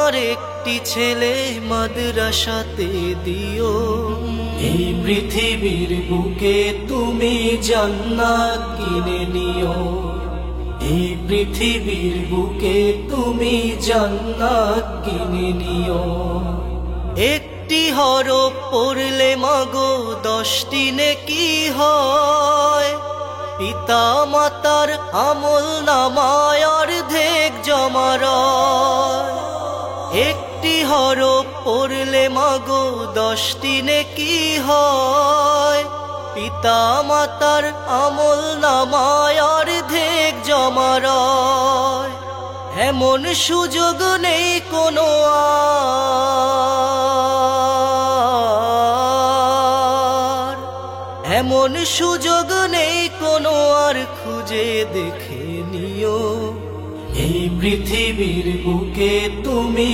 আর একটি ছেলে মাদ্রাসাতে দিও। এই পৃথিবীর বুকে তুমি জান্নাত কিনে নিও। এই পৃথিবীর বুকে তুমি জান্নাত কিনে নিও। একটি হরফ পড়লে মাগো 10টি নেকি হয়। পিতা মাতার আমল নামায় অর্ধেক জমা রয়। একটি হরফ পড়লে মাগো 10টি নেকি হয়। পিতা মাতার আমল নামায় অর্ধেক জমা রয়। এমন সুযোগ নেই কোনো আর, এমন সুযোগ নেই কোনো আর, খুঁজে দেখে নিও। এই পৃথিবীর বুকে তুমি